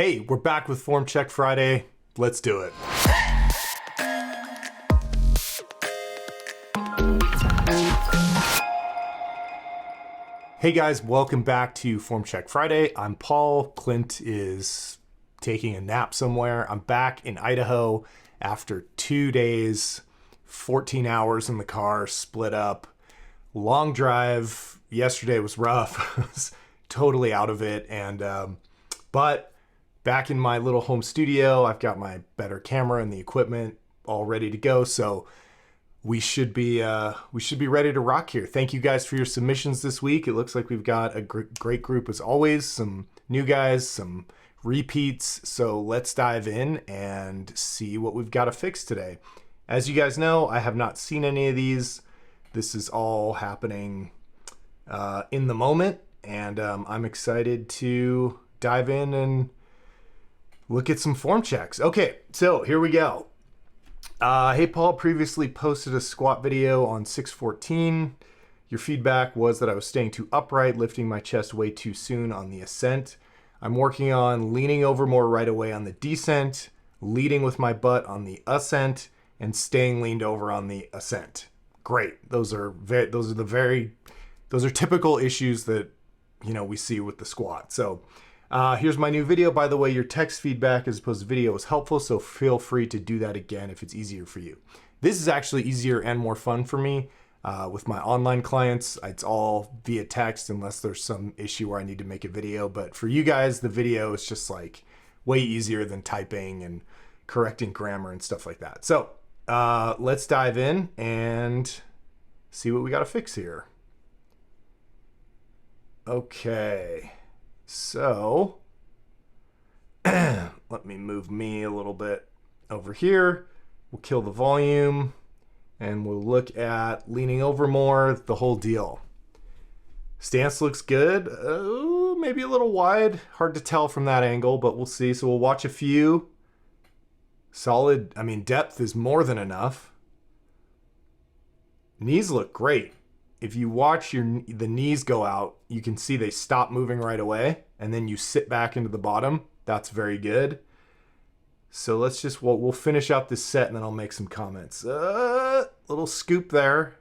Hey, we're back with Form Check Friday. Let's do it. Hey guys, welcome back to Form Check Friday. I'm Paul. Clint is taking a nap somewhere. I'm back in Idaho after 2 days, 14 hours in the car, split up, long drive. Yesterday was rough. I was totally out of it. But back in my little home studio, I've got my better camera and the equipment all ready to go. So we should be ready to rock here. Thank you guys for your submissions this week. It looks like we've got a great group as always, some new guys, some repeats. So let's dive in and see what we've got to fix today. As you guys know, I have not seen any of these. This is all happening in the moment, and I'm excited to dive in and look at some form checks. Okay, so here we go. Hey Paul, previously posted a squat video on 614. Your feedback was that I was staying too upright, lifting my chest way too soon on the ascent. I'm working on leaning over more right away on the descent, leading with my butt on the ascent, and staying leaned over on the ascent. Great. Those are typical issues that we see with the squat. So here's my new video. By the way, your text feedback as opposed to video was helpful, so feel free to do that again if it's easier for you. This is actually easier and more fun for me. With my online clients, it's all via text unless there's some issue where I need to make a video. But for you guys, the video is just like way easier than typing and correcting grammar and stuff like that. So let's dive in and see what we got to fix here. Okay. So let me move me a little bit over here. We'll kill the volume and we'll look at leaning over more, the whole deal. Stance looks good. Maybe a little wide. Hard to tell from that angle, but we'll see. So we'll watch a few. Solid. I mean, depth is more than enough. Knees look great. If you watch the knees go out, you can see they stop moving right away, and then you sit back into the bottom. That's very good. So let's just, we'll finish out this set, and then I'll make some comments. Little scoop there.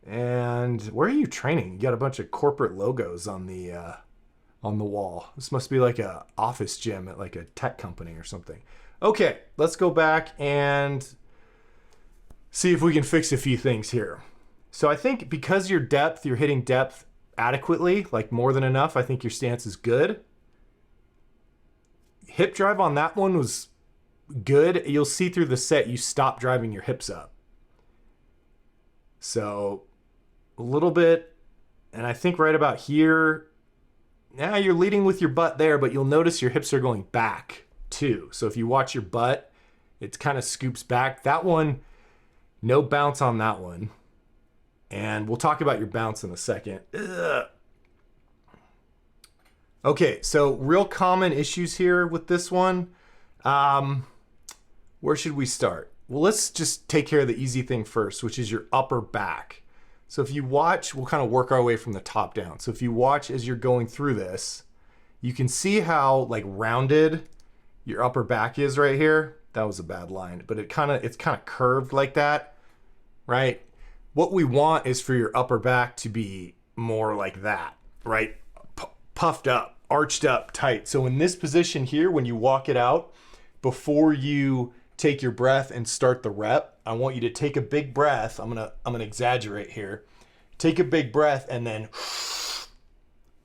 And where are you training? You got a bunch of corporate logos on the wall. This must be like a office gym at like a tech company or something. Okay, let's go back and see if we can fix a few things here. So I think because you're hitting depth adequately, like more than enough, I think your stance is good. Hip drive on that one was good. You'll see through the set, you stop driving your hips up. So a little bit, and I think right about here, now you're leading with your butt there, but you'll notice your hips are going back too. So if you watch your butt, it kind of scoops back. That one, no bounce on that one. And we'll talk about your bounce in a second. Ugh. Okay, so real common issues here with this one. Where should we start? Well, let's just take care of the easy thing first, which is your upper back. So if you watch, we'll kind of work our way from the top down. So if you watch as you're going through this, you can see how like rounded your upper back is right here. That was a bad line, but it's kind of curved like that, right? What we want is for your upper back to be more like that, right? Puffed up, arched up, tight. So in this position here, when you walk it out, before you take your breath and start the rep, I want you to take a big breath. I'm gonna exaggerate here. Take a big breath and then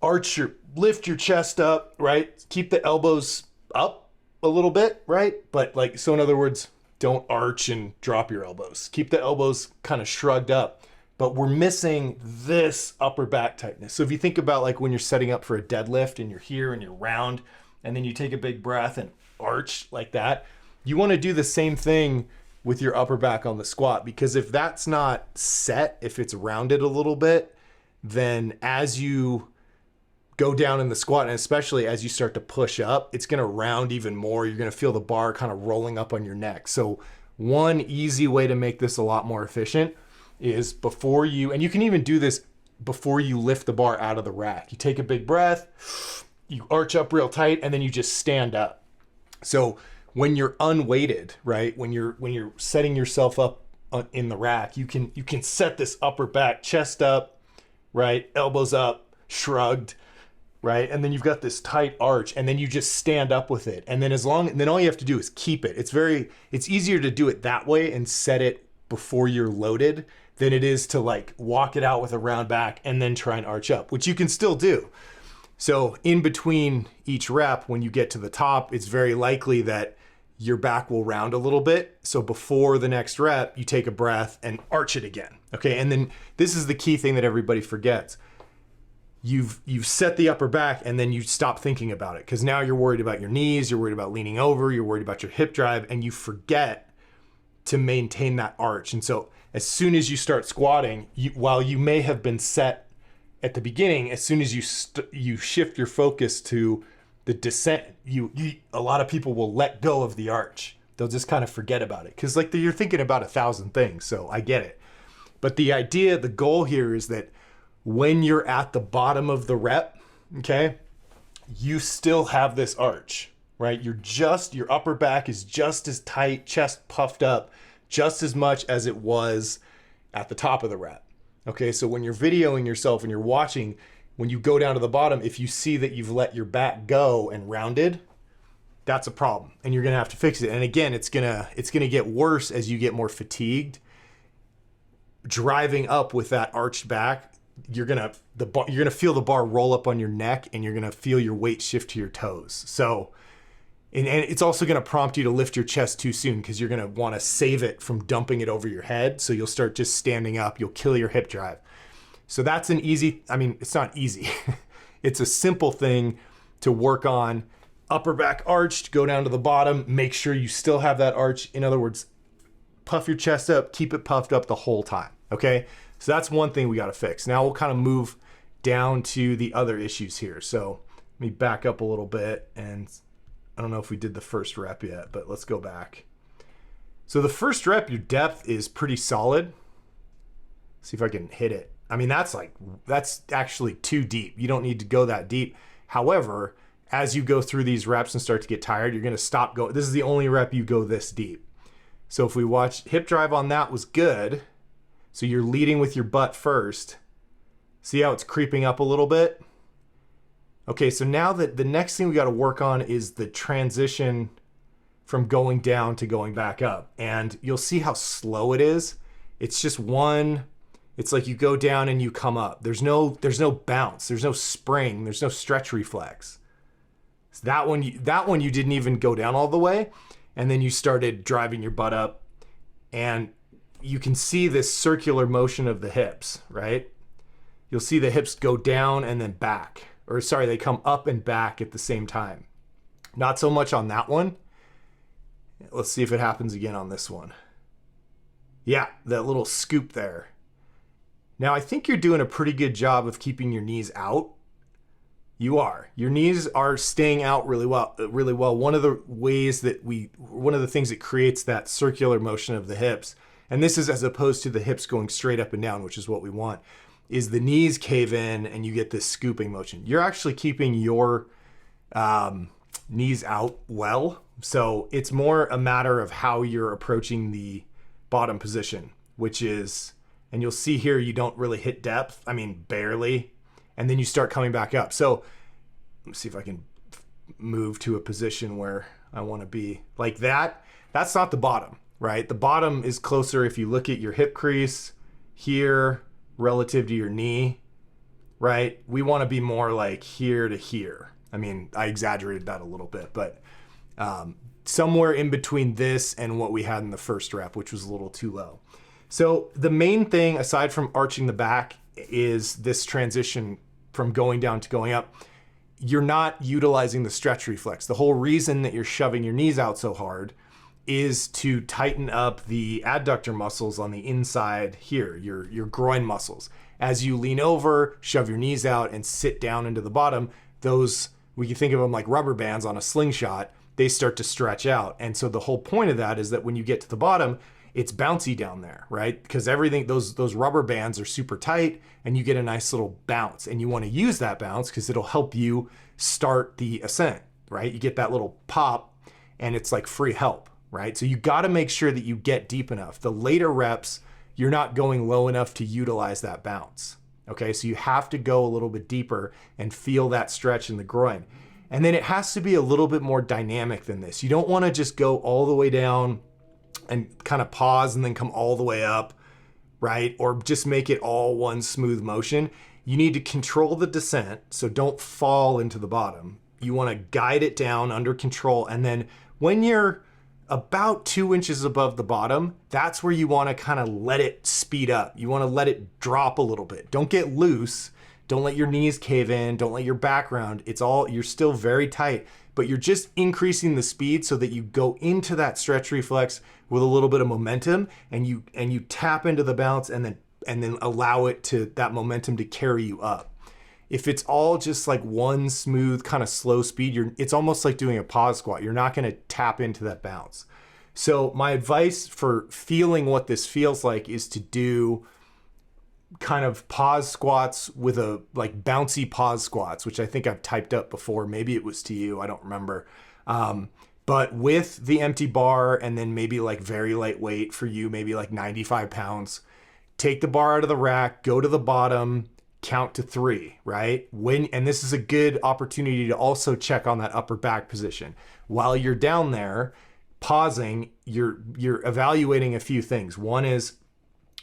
lift your chest up, right? Keep the elbows up a little bit, right? But like, so in other words, don't arch and drop your elbows. Keep the elbows kind of shrugged up, but we're missing this upper back tightness. So if you think about like when you're setting up for a deadlift and you're here and you're round, and then you take a big breath and arch like that, you want to do the same thing with your upper back on the squat, because if that's not set, if it's rounded a little bit, then as you go down in the squat, and especially as you start to push up, it's going to round even more. You're going to feel the bar kind of rolling up on your neck. So one easy way to make this a lot more efficient is before you, and you can even do this before you lift the bar out of the rack. You take a big breath, you arch up real tight, and then you just stand up. So when you're unweighted, right, when you're setting yourself up in the rack, you can set this upper back, chest up, right, elbows up, shrugged, right, and then you've got this tight arch, and then you just stand up with it, and then then all you have to do is keep it. It's easier to do it that way and set it before you're loaded than it is to like walk it out with a round back and then try and arch up, which you can still do. So in between each rep, when you get to the top, it's very likely that your back will round a little bit. So before the next rep, you take a breath and arch it again. Okay. And then this is the key thing that everybody forgets. You've set the upper back, and then you stop thinking about it, because now you're worried about your knees, you're worried about leaning over, you're worried about your hip drive, and you forget to maintain that arch. And so as soon as you start squatting, while you may have been set at the beginning, as soon as you shift your focus to the descent, a lot of people will let go of the arch. They'll just kind of forget about it, because like you're thinking about 1,000 things. So I get it. But the goal here is that when you're at the bottom of the rep, okay, you still have this arch, right? Your upper back is just as tight, chest puffed up, just as much as it was at the top of the rep. Okay, so when you're videoing yourself and you're watching, when you go down to the bottom, if you see that you've let your back go and rounded, that's a problem, and you're gonna have to fix it. And again, it's gonna get worse as you get more fatigued. Driving up with that arched back, you're gonna feel the bar roll up on your neck, and you're gonna feel your weight shift to your toes. So, and it's also gonna prompt you to lift your chest too soon, because you're gonna want to save it from dumping it over your head. So you'll start just standing up. You'll kill your hip drive. So that's it's not easy. It's a simple thing to work on. Upper back arched, go down to the bottom, make sure you still have that arch. In other words, puff your chest up, keep it puffed up the whole time, okay? So that's one thing we got to fix. Now we'll kind of move down to the other issues here. So let me back up a little bit, and I don't know if we did the first rep yet, but let's go back. So the first rep, your depth is pretty solid. See if I can hit it. I mean, that's actually too deep. You don't need to go that deep. However, as you go through these reps and start to get tired, you're going to stop going. This is the only rep you go this deep. So if we watch, hip drive on that was good. So you're leading with your butt first. See how it's creeping up a little bit? Okay, so now that the next thing we got to work on is the transition from going down to going back up. And you'll see how slow it is. It's just it's like you go down and you come up. There's no bounce, there's no spring, there's no stretch reflex. So that one you didn't even go down all the way, and then you started driving your butt up, and you can see this circular motion of the hips, right? You'll see the hips go down and then back. Or sorry, they come up and back at the same time. Not so much on that one. Let's see if it happens again on this one. Yeah, that little scoop there. Now, I think you're doing a pretty good job of keeping your knees out. You are. Your knees are staying out really well. One of the things that creates that circular motion of the hips, and this is as opposed to the hips going straight up and down, which is what we want, is the knees cave in and you get this scooping motion. You're actually keeping your knees out well. So it's more a matter of how you're approaching the bottom position, which is, and you'll see here, you don't really hit depth. I mean, barely. And then you start coming back up. So let me see if I can move to a position where I want to be like that. That's not the bottom, right? The bottom is closer if you look at your hip crease here relative to your knee, right? We want to be more like here to here. I mean, I exaggerated that a little bit, but somewhere in between this and what we had in the first rep, which was a little too low. So the main thing, aside from arching the back, is this transition from going down to going up. You're not utilizing the stretch reflex. The whole reason that you're shoving your knees out so hard is to tighten up the adductor muscles on the inside here, your groin muscles. As you lean over, shove your knees out, and sit down into the bottom, those, we can think of them like rubber bands on a slingshot, they start to stretch out. And so the whole point of that is that when you get to the bottom, it's bouncy down there, right? Because everything, those rubber bands are super tight and you get a nice little bounce, and you want to use that bounce because it'll help you start the ascent, right? You get that little pop and it's like free help, right? So you got to make sure that you get deep enough. The later reps, you're not going low enough to utilize that bounce. Okay, so you have to go a little bit deeper and feel that stretch in the groin. And then it has to be a little bit more dynamic than this. You don't want to just go all the way down and kind of pause and then come all the way up, right? Or just make it all one smooth motion. You need to control the descent, so don't fall into the bottom. You want to guide it down under control. And then when you're about 2 inches above the bottom, that's where you want to kind of let it speed up. You want to let it drop a little bit. Don't get loose. Don't let your knees cave in. Don't let your back round. You're still very tight, but you're just increasing the speed so that you go into that stretch reflex with a little bit of momentum, and you tap into the bounce and then allow that momentum to carry you up. If it's all just like one smooth kind of slow speed, it's almost like doing a pause squat. You're not going to tap into that bounce. So my advice for feeling what this feels like is to do kind of pause squats with a like bouncy pause squats, which I think I've typed up before. Maybe it was to you, I don't remember. But with the empty bar, and then maybe like very lightweight for you, maybe like 95 pounds, take the bar out of the rack, go to the bottom, count to 3, right? And this is a good opportunity to also check on that upper back position. While you're down there pausing, you're evaluating a few things. One is,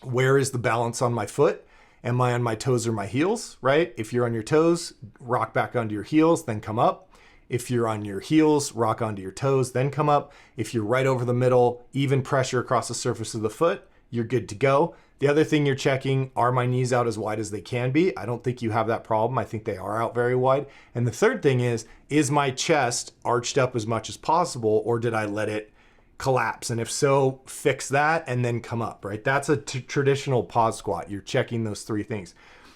where is the balance on my foot? Am I on my toes or my heels, right? If you're on your toes, rock back onto your heels, then come up. If you're on your heels, rock onto your toes, then come up. If you're right over the middle, even pressure across the surface of the foot, you're good to go. The other thing you're checking, are my knees out as wide as they can be? I don't think you have that problem. I think they are out very wide. And the third thing is my chest arched up as much as possible, or did I let it collapse? And if so, fix that and then come up, right? That's a traditional pause squat. You're checking those 3 things.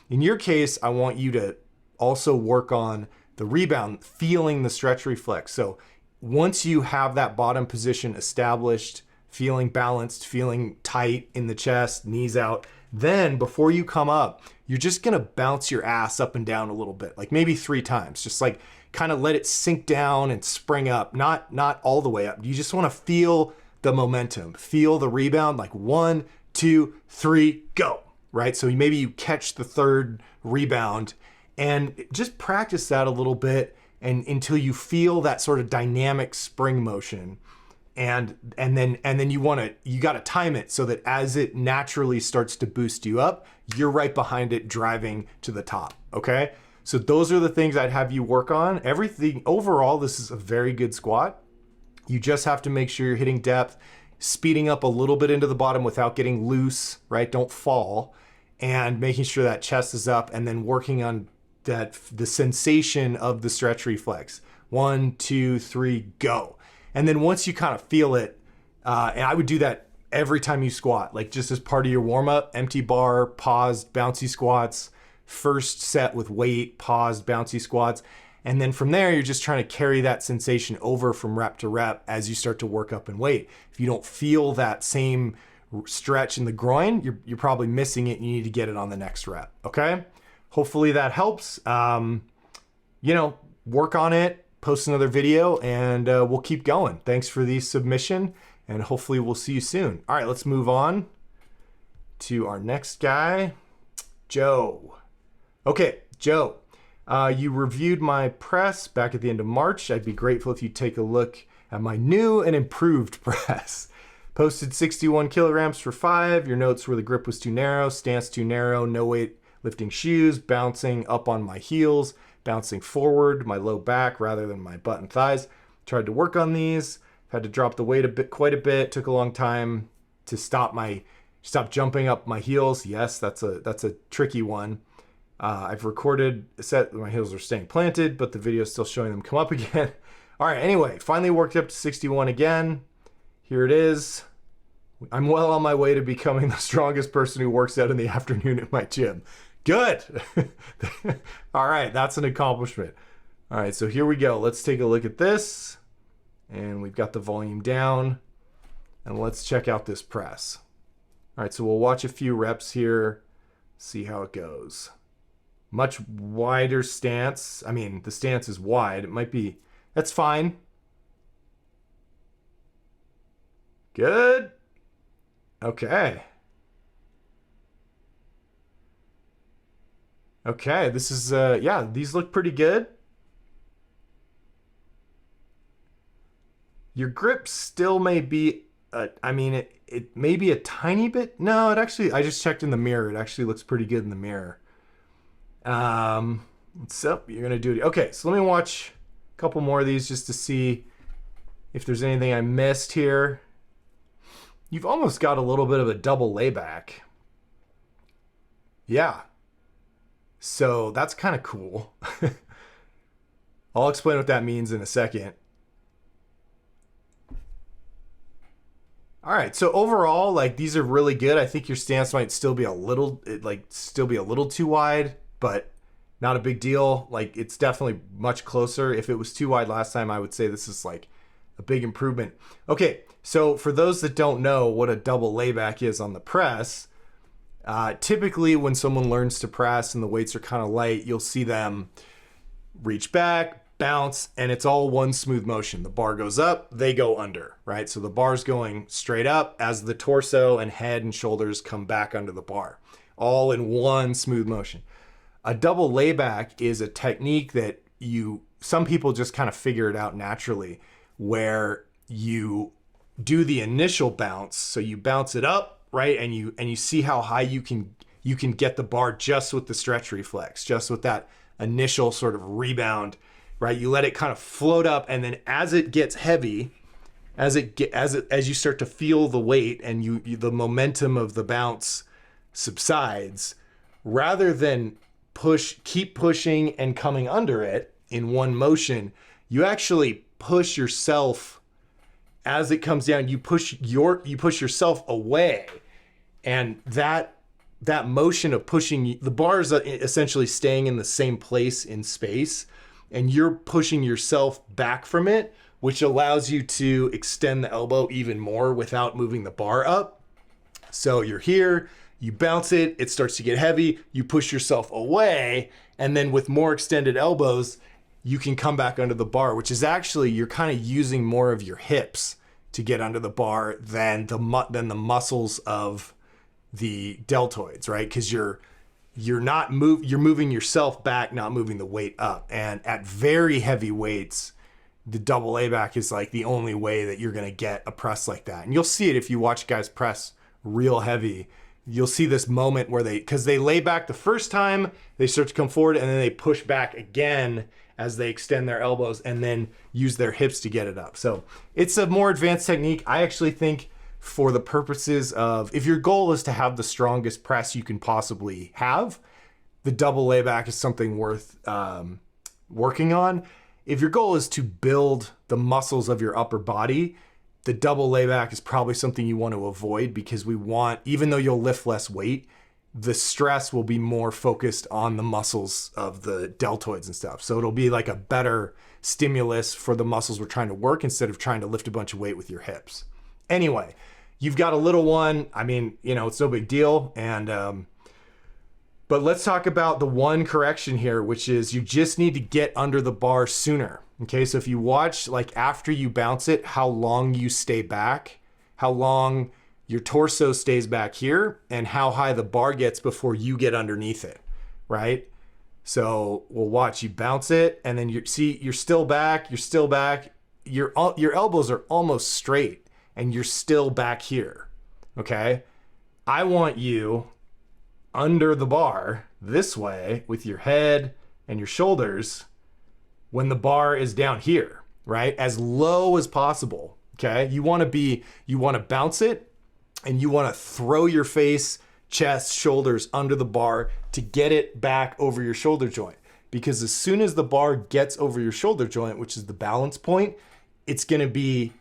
In your case, I want you to also work on the rebound, feeling the stretch reflex. So once you have that bottom position established, feeling balanced, feeling tight in the chest, knees out, then before you come up, you're just gonna bounce your ass up and down a little bit, like maybe 3 times, just like kind of let it sink down and spring up, not all the way up. You just wanna feel the momentum, feel the rebound, like 1, 2, 3, go, right? So maybe you catch the 3rd rebound, and just practice that a little bit and until you feel that sort of dynamic spring motion. And then you got to time it so that as it naturally starts to boost you up, you're right behind it driving to the top. Okay. So those are the things I'd have you work on. Everything overall, this is a very good squat. You just have to make sure you're hitting depth, speeding up a little bit into the bottom without getting loose, right? Don't fall, and making sure that chest is up, and then working on the sensation of the stretch reflex. 1, 2, 3, go. And then once you kind of feel it, and I would do that every time you squat, like just as part of your warm up, empty bar, paused, bouncy squats, first set with weight, paused, bouncy squats. And then from there, you're just trying to carry that sensation over from rep to rep as you start to work up in weight. If you don't feel that same stretch in the groin, you're probably missing it. And you need to get it on the next rep. Okay. Hopefully that helps. Work on it, post another video, and we'll keep going. Thanks for the submission, and hopefully we'll see you soon. All right, let's move on to our next guy, Joe. Okay, Joe, you reviewed my press back at the end of March. I'd be grateful if you take a look at my new and improved press. Posted 61 kilograms for 5. Your notes were the grip was too narrow, stance too narrow, no weight lifting shoes, bouncing up on my heels, bouncing forward, my low back rather than my butt and thighs. Tried to work on these, had to drop the weight quite a bit. Took a long time to stop jumping up my heels. Yes, that's a tricky one. I've recorded a set, my heels are staying planted, but the video is still showing them come up again. All right, anyway, finally worked up to 61 again. Here it is. I'm well on my way to becoming the strongest person who works out in the afternoon at my gym. Good. All right, that's an accomplishment. All right, so here we go. Let's take a look at this. And we've got the volume down. And let's check out this press. All right, so we'll watch a few reps here, see how it goes. Much wider stance. I mean, the stance is wide. It might be, that's fine. Good. Okay. Okay, this is, yeah, these look pretty good. Your grip still may be, I mean, it may be a tiny bit. No, it actually, I just checked in the mirror. It actually looks pretty good in the mirror. So you're going to do it. Okay, so let me watch a couple more of these just to see if there's anything I missed here. You've almost got a little bit of a double layback. Yeah. So that's kind of cool. I'll explain what that means in a second. All right, so overall, like, these are really good. I think your stance might still be a little too wide, but not a big deal. Like, it's definitely much closer. If it was too wide last time, I would say this is like a big improvement. Okay, so for those that don't know what a double layback is on the press, typically when someone learns to press and the weights are kind of light, you'll see them reach back, bounce, and it's all one smooth motion. The bar goes up, they go under, right? So the bar's going straight up as the torso and head and shoulders come back under the bar, all in one smooth motion. A double layback is a technique that some people just kind of figure it out naturally, where you do the initial bounce. So you bounce it up, right? And you see how high you can get the bar just with the stretch reflex, just with that initial sort of rebound, right? You let it kind of float up, and then as it gets heavy, as you start to feel the weight and the momentum of the bounce subsides, rather than keep pushing and coming under it in one motion, you actually push yourself as it comes down. You push yourself away, and that motion of pushing the bar is essentially staying in the same place in space, and you're pushing yourself back from it, which allows you to extend the elbow even more without moving the bar up. So you're here, you bounce it, it starts to get heavy, you push yourself away, and then with more extended elbows, you can come back under the bar, which is actually, you're kind of using more of your hips to get under the bar than the muscles of the deltoids, right? Because you're moving yourself back, not moving the weight up. And at very heavy weights, the double layback is like the only way that you're going to get a press like that. And you'll see it if you watch guys press real heavy. You'll see this moment where because they lay back the first time, they start to come forward, and then they push back again as they extend their elbows and then use their hips to get it up. So it's a more advanced technique. I actually think, for the purposes of, if your goal is to have the strongest press you can possibly have, the double layback is something worth working on. If your goal is to build the muscles of your upper body, the double layback is probably something you want to avoid, because even though you'll lift less weight, the stress will be more focused on the muscles of the deltoids and stuff. So it'll be like a better stimulus for the muscles we're trying to work, instead of trying to lift a bunch of weight with your hips. Anyway, you've got a little one. I mean, it's no big deal. And, but let's talk about the one correction here, which is you just need to get under the bar sooner. Okay. So if you watch, like, after you bounce it, how long you stay back, how long your torso stays back here, and how high the bar gets before you get underneath it. Right. So we'll watch you bounce it, and then you're still back. Your elbows are almost straight, and you're still back here, okay? I want you under the bar this way with your head and your shoulders when the bar is down here, right? As low as possible, okay? You want to bounce it, and you want to throw your face, chest, shoulders under the bar to get it back over your shoulder joint. Because as soon as the bar gets over your shoulder joint, which is the balance point, it's going to be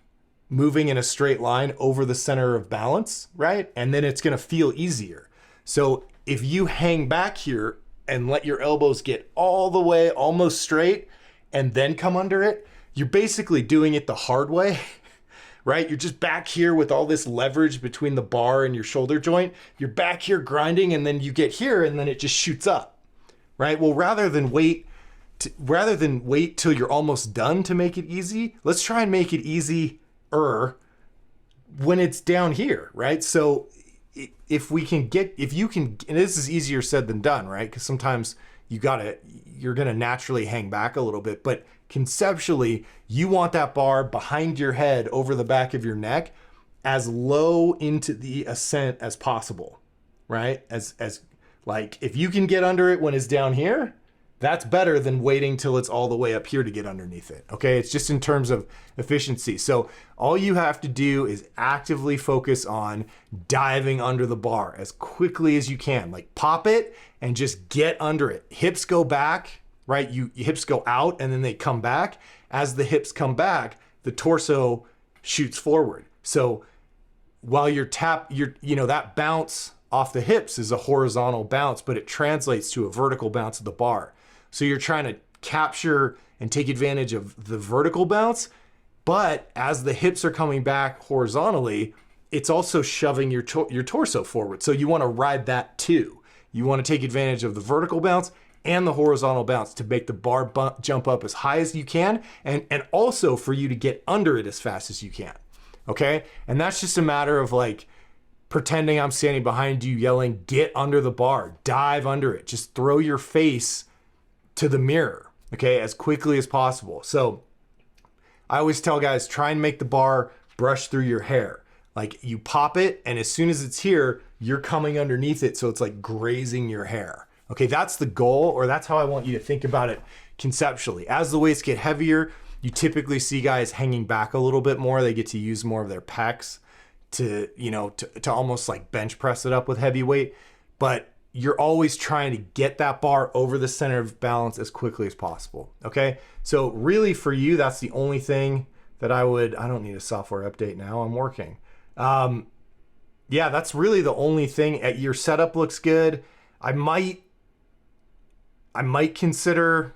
moving in a straight line over the center of balance, right? And then it's going to feel easier. So if you hang back here and let your elbows get all the way almost straight and then come under it, you're basically doing it the hard way, right? You're just back here with all this leverage between the bar and your shoulder joint. You're back here grinding, and then you get here and then it just shoots up, right? Well, rather than wait till you're almost done to make it easy, let's try and make it easier when it's down here, right? So if you can, and this is easier said than done, right? Because sometimes you're gonna naturally hang back a little bit, but conceptually, you want that bar behind your head over the back of your neck as low into the ascent as possible, right? As like, if you can get under it when it's down here, that's better than waiting till it's all the way up here to get underneath it, okay? It's just in terms of efficiency. So all you have to do is actively focus on diving under the bar as quickly as you can. Like, pop it and just get under it. Hips go back, right? Hips go out and then they come back. As the hips come back, the torso shoots forward. So while that bounce off the hips is a horizontal bounce, but it translates to a vertical bounce of the bar. So you're trying to capture and take advantage of the vertical bounce, but as the hips are coming back horizontally, it's also shoving your torso forward. So you want to ride that too. You want to take advantage of the vertical bounce and the horizontal bounce to make the bar jump up as high as you can, and also for you to get under it as fast as you can, okay? And that's just a matter of like pretending I'm standing behind you yelling, get under the bar, dive under it. Just throw your face to the mirror, okay, as quickly as possible. So I always tell guys, try and make the bar brush through your hair. Like, you pop it, and as soon as it's here, you're coming underneath it, so it's like grazing your hair. Okay, that's the goal, or that's how I want you to think about it conceptually. As the weights get heavier, you typically see guys hanging back a little bit more. They get to use more of their pecs to almost like bench press it up with heavy weight. But you're always trying to get that bar over the center of balance as quickly as possible, okay? So really for you, that's the only thing that I don't need a software update now, I'm working. Yeah, that's really the only thing. Your setup looks good. I might consider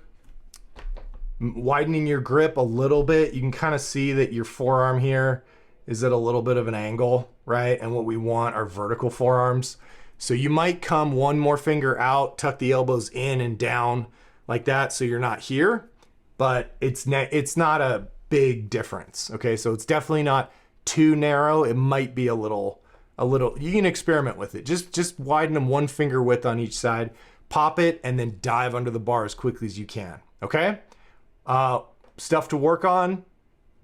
widening your grip a little bit. You can kind of see that your forearm here is at a little bit of an angle, right? And what we want are vertical forearms. So you might come one more finger out, tuck the elbows in and down like that, so you're not here, but it's not a big difference, okay? So it's definitely not too narrow. It might be a little, you can experiment with it. Just widen them one finger width on each side, pop it, and then dive under the bar as quickly as you can, okay? Stuff to work on.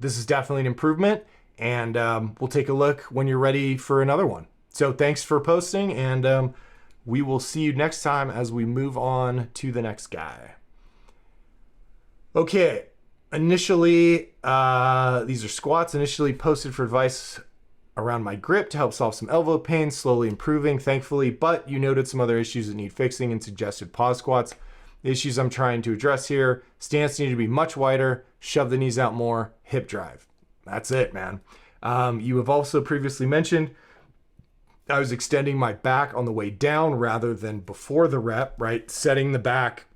This is definitely an improvement, and we'll take a look when you're ready for another one. So thanks for posting, and we will see you next time as we move on to the next guy. Okay, initially, these are squats initially posted for advice around my grip to help solve some elbow pain, slowly improving, thankfully, but you noted some other issues that need fixing and suggested pause squats. The issues I'm trying to address here: stance needed to be much wider, shove the knees out more, hip drive. That's it, man. You have also previously mentioned I was extending my back on the way down rather than before the rep, right? Setting the back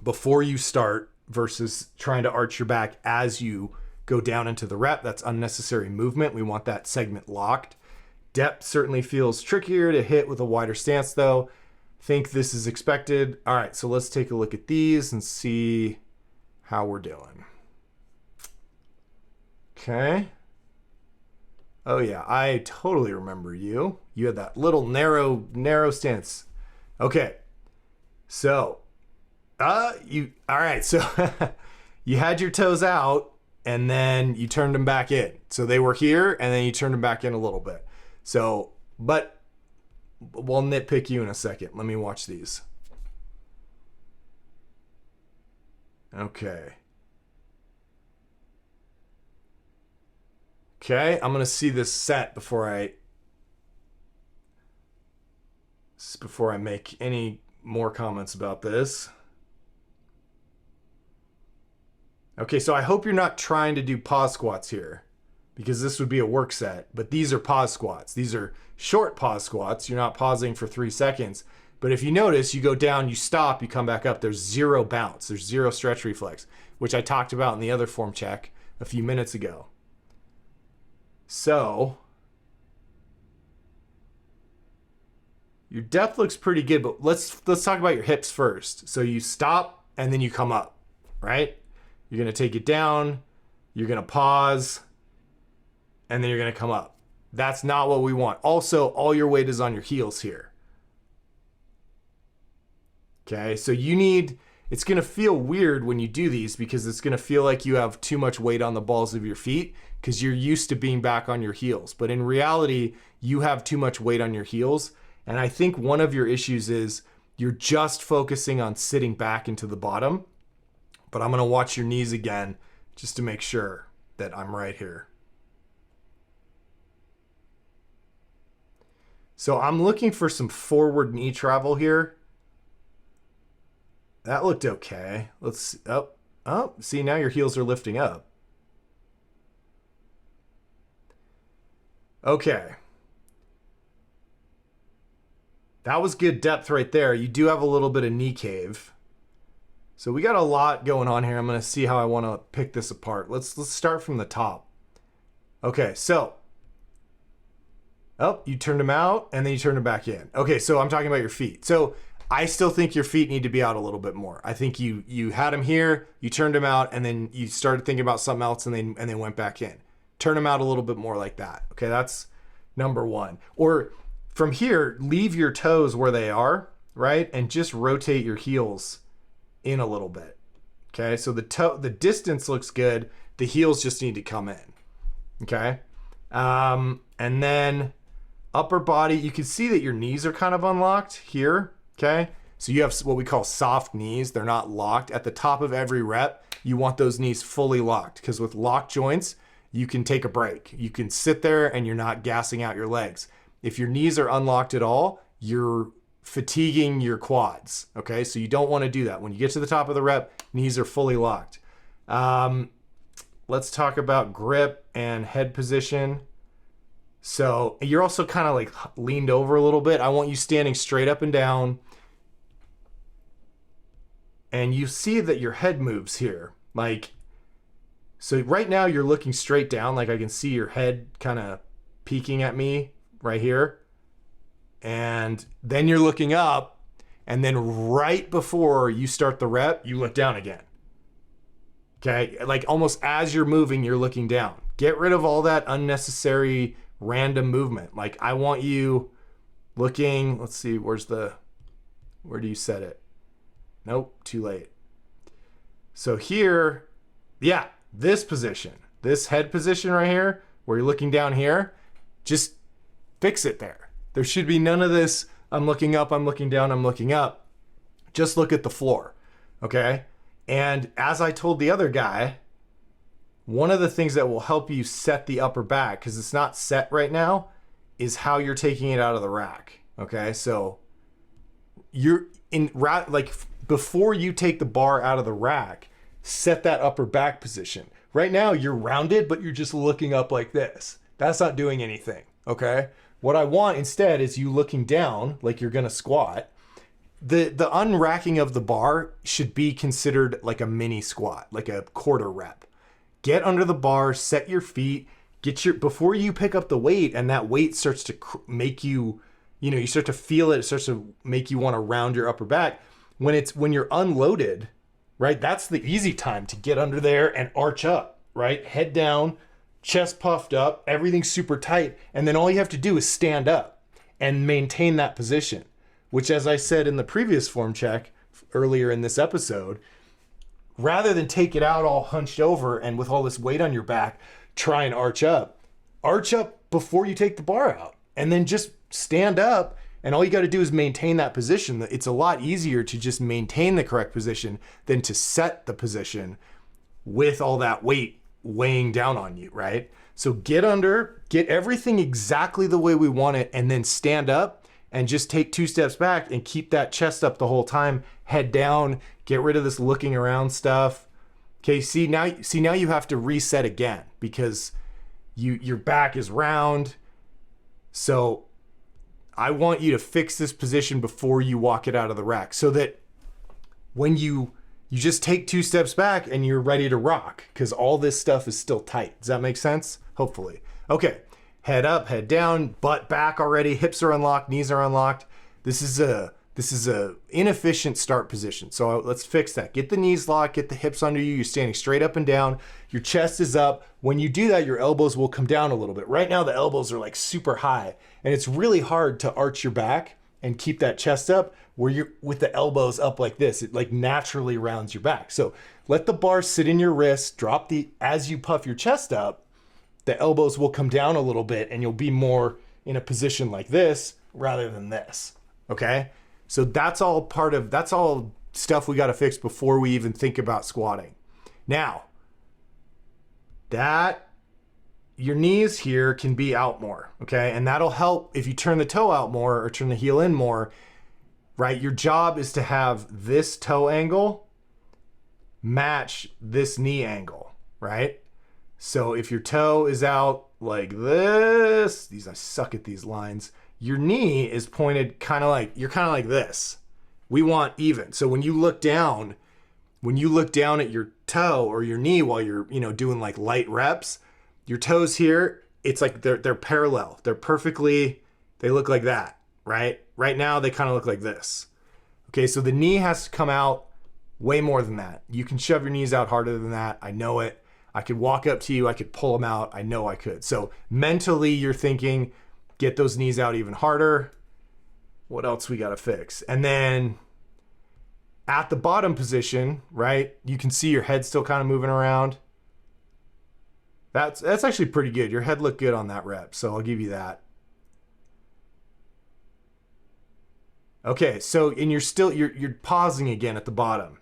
before you start versus trying to arch your back as you go down into the rep. That's unnecessary movement. We want that segment locked. Depth certainly feels trickier to hit with a wider stance though. Think this is expected. All right, so let's take a look at these and see how we're doing. Okay. Oh yeah, I totally remember you. You had that little narrow stance. Okay. So, all right, so you had your toes out and then you turned them back in. So they were here and then you turned them back in a little bit. So, but we'll nitpick you in a second. Let me watch these. Okay. Okay, I'm gonna see this set before I make any more comments about this. Okay, so I hope you're not trying to do pause squats here, because this would be a work set, but these are pause squats. These are short pause squats. You're not pausing for 3 seconds. But if you notice, you go down, you stop, you come back up, there's zero bounce, there's zero stretch reflex, which I talked about in the other form check a few minutes ago. So your depth looks pretty good, but let's talk about your hips first. So you stop and then you come up, right? You're gonna take it down, you're gonna pause, and then you're gonna come up. That's not what we want. Also, all your weight is on your heels here. Okay, so it's gonna feel weird when you do these because it's gonna feel like you have too much weight on the balls of your feet because you're used to being back on your heels. But in reality, you have too much weight on your heels. And I think one of your issues is you're just focusing on sitting back into the bottom. But I'm gonna watch your knees again just to make sure that I'm right here. So I'm looking for some forward knee travel here. That looked okay. Let's, see, now your heels are lifting up. Okay. That was good depth right there. You do have a little bit of knee cave. So we got a lot going on here. I'm going to see how I want to pick this apart. Let's start from the top. Okay, so you turned them out and then you turned them back in. Okay, so I'm talking about your feet. So I still think your feet need to be out a little bit more. I think you had them here, you turned them out, and then you started thinking about something else and they went back in. Turn them out a little bit more like that. Okay, that's number one. Or from here, leave your toes where they are, right? And just rotate your heels in a little bit. Okay, so the distance looks good. The heels just need to come in. Okay, and then upper body, you can see that your knees are kind of unlocked here. Okay, so you have what we call soft knees. They're not locked. At the top of every rep, you want those knees fully locked because with locked joints, you can take a break. You can sit there and you're not gassing out your legs. If your knees are unlocked at all, you're fatiguing your quads. Okay, so you don't want to do that. When you get to the top of the rep, knees are fully locked. Let's talk about grip and head position. So you're also kind of like leaned over a little bit. I want you standing straight up and down. And you see that your head moves here. So right now you're looking straight down. Like I can see your head kind of peeking at me right here. And then you're looking up. And then right before you start the rep, you look down again. Okay, like almost as you're moving, you're looking down. Get rid of all that unnecessary random movement. Like I want you looking, let's see, where do you set it? Nope, too late. So here, yeah, this position, this head position right here, where you're looking down here, just fix it there. There should be none of this, I'm looking up, I'm looking down, I'm looking up. Just look at the floor, okay? And as I told the other guy, one of the things that will help you set the upper back, because it's not set right now, is how you're taking it out of the rack, okay? So you're before you take the bar out of the rack, set that upper back position. Right now you're rounded, but you're just looking up like this. That's not doing anything, okay? What I want instead is you looking down like you're gonna squat. The unracking of the bar should be considered like a mini squat, like a quarter rep. Get under the bar, set your feet, before you pick up the weight and that weight starts to make you, you start to feel it starts to make you want to round your upper back. When you're unloaded, right? That's the easy time to get under there and arch up, right? Head down, chest puffed up, everything's super tight. And then all you have to do is stand up and maintain that position, which, as I said in the previous form check earlier in this episode, rather than take it out all hunched over and with all this weight on your back, try and arch up before you take the bar out and then just stand up. And all you got to do is maintain that position. It's a lot easier to just maintain the correct position than to set the position with all that weight weighing down on you, right? So get under, get everything exactly the way we want it, and then stand up and just take 2 steps back and keep that chest up the whole time, head down, get rid of this looking around stuff. Okay, see now you have to reset again because your back is round. So I want you to fix this position before you walk it out of the rack so that when you you just take 2 steps back and you're ready to rock because all this stuff is still tight. Does that make sense? Hopefully. Okay, head up, head down, butt back already, hips are unlocked, knees are unlocked. This is a inefficient start position. So let's fix that. Get the knees locked, get the hips under you. You're standing straight up and down. Your chest is up. When you do that, your elbows will come down a little bit. Right now, the elbows are like super high and it's really hard to arch your back and keep that chest up where you're with the elbows up like this. It like naturally rounds your back. So let the bar sit in your wrist, as you puff your chest up, the elbows will come down a little bit and you'll be more in a position like this rather than this. Okay. So that's all stuff we got to fix before we even think about squatting. Now, your knees here can be out more, okay? And that'll help if you turn the toe out more or turn the heel in more, right? Your job is to have this toe angle match this knee angle, right? So if your toe is out like this, I suck at these lines. Your knee is pointed you're kind of like this. We want even. So when you look down at your toe or your knee while you're, doing like light reps, your toes here, it's like they're parallel. They look like that, right? Right now they kind of look like this. Okay, so the knee has to come out way more than that. You can shove your knees out harder than that. I know it. I could walk up to you. I could pull them out. I know I could. So mentally you're thinking, get those knees out even harder. What else we got to fix? And then at the bottom position, right? You can see your head still kind of moving around. That's actually pretty good. Your head looked good on that rep, so I'll give you that. Okay, so and you're pausing again at the bottom.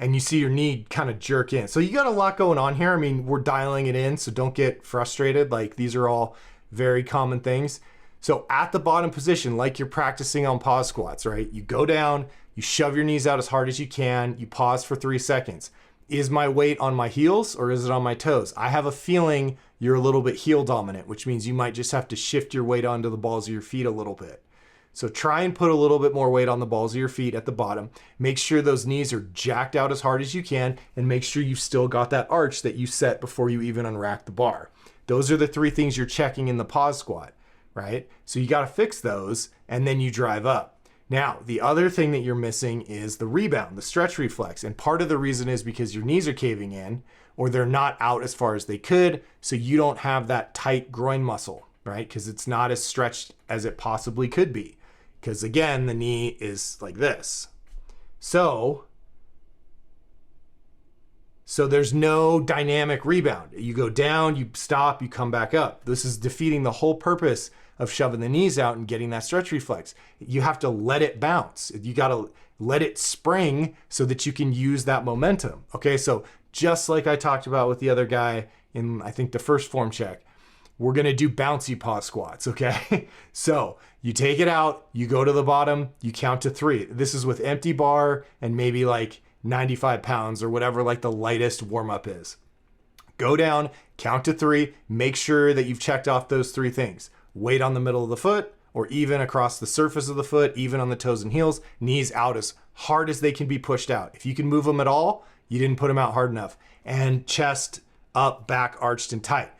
And you see your knee kind of jerk in. So you got a lot going on here. I mean, we're dialing it in, so don't get frustrated. Like these are all very common things. So at the bottom position, like you're practicing on pause squats, right? You go down, you shove your knees out as hard as you can, you pause for 3 seconds. Is my weight on my heels or is it on my toes? I have a feeling you're a little bit heel dominant, which means you might just have to shift your weight onto the balls of your feet a little bit. So try and put a little bit more weight on the balls of your feet at the bottom. Make sure those knees are jacked out as hard as you can and make sure you've still got that arch that you set before you even unrack the bar. Those are the 3 things you're checking in the pause squat, right? So you got to fix those and then you drive up. Now, the other thing that you're missing is the rebound, the stretch reflex. And part of the reason is because your knees are caving in or they're not out as far as they could. So you don't have that tight groin muscle, right? Because it's not as stretched as it possibly could be. Because again, the knee is like this. So there's no dynamic rebound. You go down, you stop, you come back up. This is defeating the whole purpose of shoving the knees out and getting that stretch reflex. You have to let it bounce. You got to let it spring so that you can use that momentum. Okay, so just like I talked about with the other guy in, I think, the first form check, we're going to do bouncy pause squats, okay? So you take it out, you go to the bottom, you count to 3. This is with empty bar and maybe like 95 pounds or whatever like the lightest warm up is. Go down, count to 3, make sure that you've checked off those 3 things. Weight on the middle of the foot or even across the surface of the foot, even on the toes and heels, knees out as hard as they can be pushed out. If you can move them at all, you didn't put them out hard enough. And chest up, back arched and tight.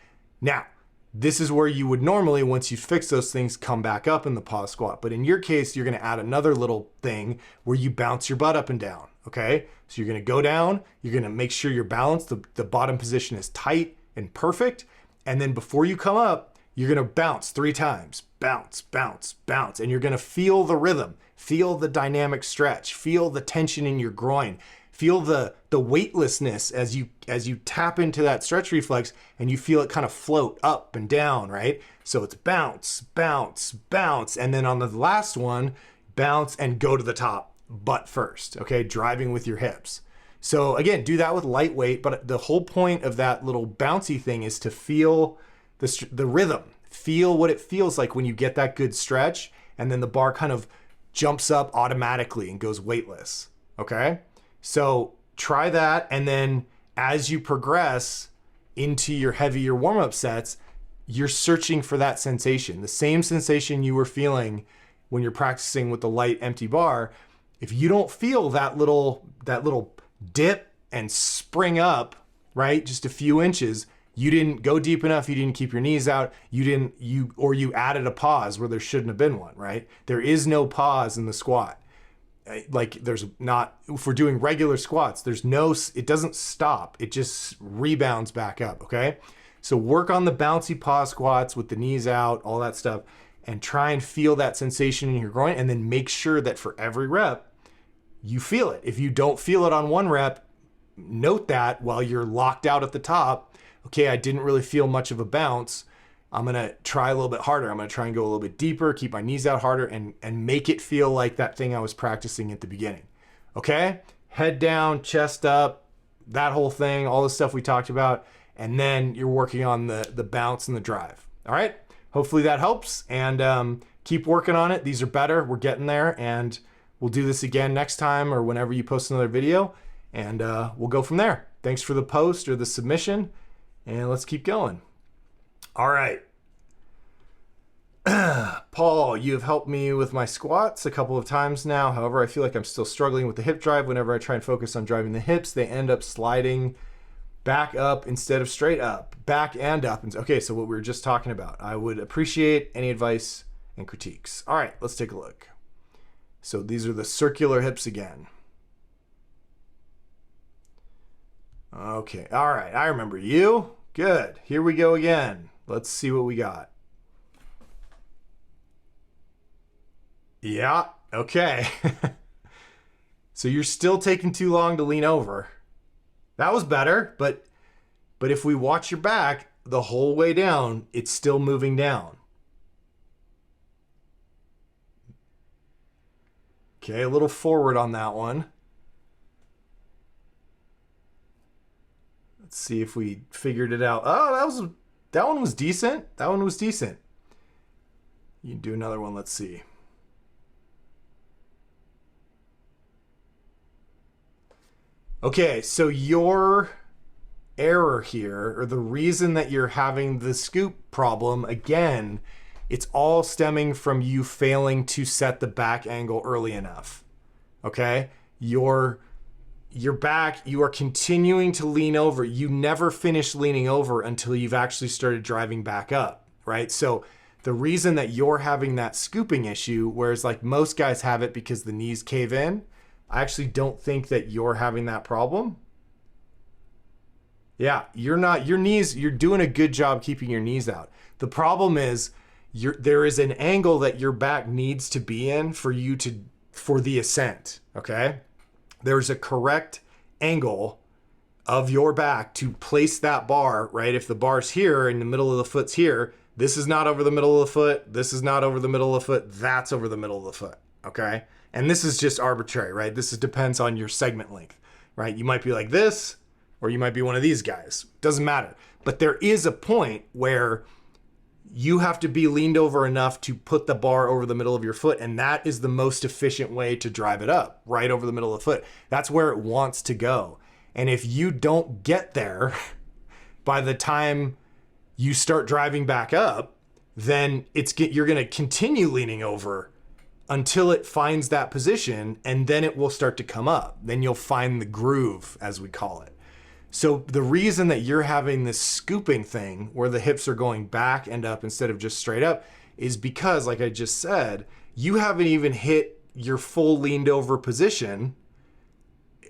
Now, this is where you would normally, once you fix those things, come back up in the pause squat. But in your case, you're going to add another little thing where you bounce your butt up and down, okay? So you're going to go down, you're going to make sure you're balanced, the bottom position is tight and perfect, and then before you come up, you're going to bounce 3 times. Bounce, bounce, bounce, and you're going to feel the rhythm, feel the dynamic stretch, feel the tension in your groin, feel the weightlessness as you tap into that stretch reflex and you feel it kind of float up and down, right? So it's bounce, bounce, bounce. And then on the last one, bounce and go to the top, butt first, okay? Driving with your hips. So again, do that with lightweight, but the whole point of that little bouncy thing is to feel the rhythm, feel what it feels like when you get that good stretch and then the bar kind of jumps up automatically and goes weightless, okay? So try that, and then as you progress into your heavier warm-up sets, you're searching for that sensation, the same sensation you were feeling when you're practicing with the light empty bar. If you don't feel that little dip and spring up, right, just a few inches, you didn't go deep enough, you didn't keep your knees out, you added a pause where there shouldn't have been one, right? There is no pause in the squat. Like there's not, if we're doing regular squats, it doesn't stop. It just rebounds back up, okay? So work on the bouncy pause squats with the knees out, all that stuff, and try and feel that sensation in your groin, and then make sure that for every rep, you feel it. If you don't feel it on one rep, note that while you're locked out at the top. Okay, I didn't really feel much of a bounce. I'm gonna try a little bit harder. I'm gonna try and go a little bit deeper, keep my knees out harder, and make it feel like that thing I was practicing at the beginning. Okay? Head down, chest up, that whole thing, all the stuff we talked about, and then you're working on the bounce and the drive. All right? Hopefully that helps, and keep working on it. These are better. We're getting there, and we'll do this again next time or whenever you post another video, and we'll go from there. Thanks for the post or the submission. And let's keep going. All right. Paul, you have helped me with my squats a couple of times now. However, I feel like I'm still struggling with the hip drive. Whenever I try and focus on driving the hips, they end up sliding back up instead of straight up. Back and up. Okay, so what we were just talking about. I would appreciate any advice and critiques. All right, let's take a look. So these are the circular hips again. Okay, all right, I remember you. Good, here we go again. Let's see what we got. Yeah, okay. So you're still taking too long to lean over. That was better, but if we watch your back the whole way down, it's still moving down. Okay, a little forward on that one. Let's see if we figured it out. Oh, that one was decent. That one was decent. You can do another one. Let's see. Okay, so your error here, or the reason that you're having the scoop problem, again, it's all stemming from you failing to set the back angle early enough. Okay? Your back, you are continuing to lean over. You never finish leaning over until you've actually started driving back up, right? So the reason that you're having that scooping issue, whereas like most guys have it because the knees cave in, I actually don't think that you're having that problem. Yeah, you're not. Your knees, you're doing a good job keeping your knees out. The problem is there is an angle that your back needs to be in for the ascent, okay? There's a correct angle of your back to place that bar, right? If the bar's here and the middle of the foot's here, this is not over the middle of the foot, this is not over the middle of the foot, that's over the middle of the foot, okay? And this is just arbitrary, right? This depends on your segment length, right? You might be like this, or you might be one of these guys. Doesn't matter. But there is a point where you have to be leaned over enough to put the bar over the middle of your foot, and that is the most efficient way to drive it up, right over the middle of the foot. That's where it wants to go. And if you don't get there by the time you start driving back up, then you're going to continue leaning over until it finds that position, and then it will start to come up. Then you'll find the groove, as we call it. So the reason that you're having this scooping thing where the hips are going back and up instead of just straight up is because, like I just said, you haven't even hit your full leaned over position,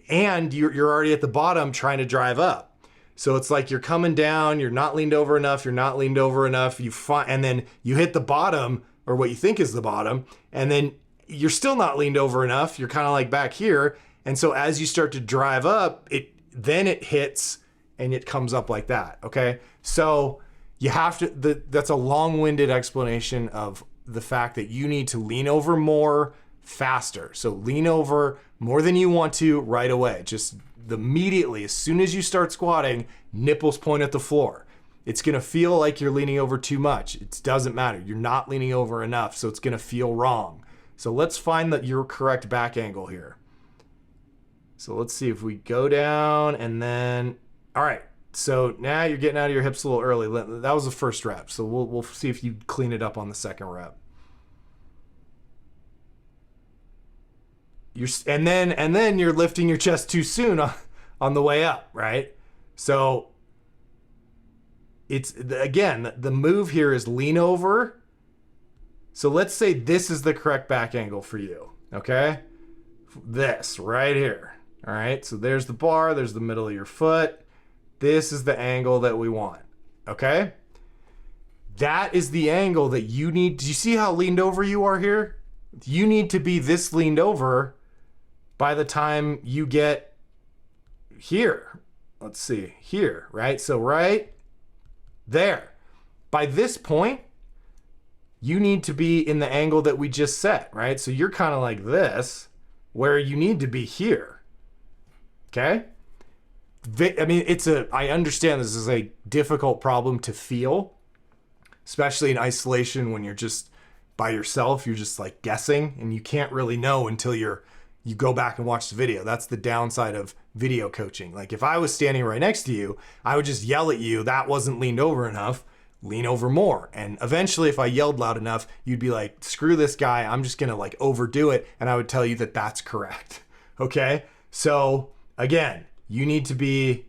and you're already at the bottom trying to drive up. So it's like you're coming down, you're not leaned over enough, and then you hit the bottom, or what you think is the bottom, and then you're still not leaned over enough. You're kind of like back here. And so as you start to drive up, then it hits and it comes up like that, okay? So you have to, that's a long-winded explanation of the fact that you need to lean over more faster. So lean over more than you want to right away. Just immediately, as soon as you start squatting, nipples point at the floor. It's gonna feel like you're leaning over too much. It doesn't matter. You're not leaning over enough, so it's gonna feel wrong. So let's find your correct back angle here. So let's see if we go down and then, all right. So now you're getting out of your hips a little early. That was the first rep. So we'll see if you clean it up on the second rep. and then you're lifting your chest too soon on the way up, right? So it's, again, the move here is lean over. So let's say this is the correct back angle for you, okay? This right here, all right? So there's the bar, there's the middle of your foot. This is the angle that we want, okay? That is the angle that you need. Do you see how leaned over you are here? You need to be this leaned over by the time you get here. Let's see, here, right? So right there. By this point, you need to be in the angle that we just set, right? So you're kind of like this, where you need to be here, okay? I mean, I understand this is a difficult problem to feel, especially in isolation when you're just by yourself, you're just like guessing and you can't really know until you go back and watch the video. That's the downside of video coaching. Like if I was standing right next to you, I would just yell at you, that wasn't leaned over enough, lean over more. And eventually if I yelled loud enough, you'd be like, screw this guy, I'm just gonna like overdo it. And I would tell you that that's correct, okay? So again, you need to be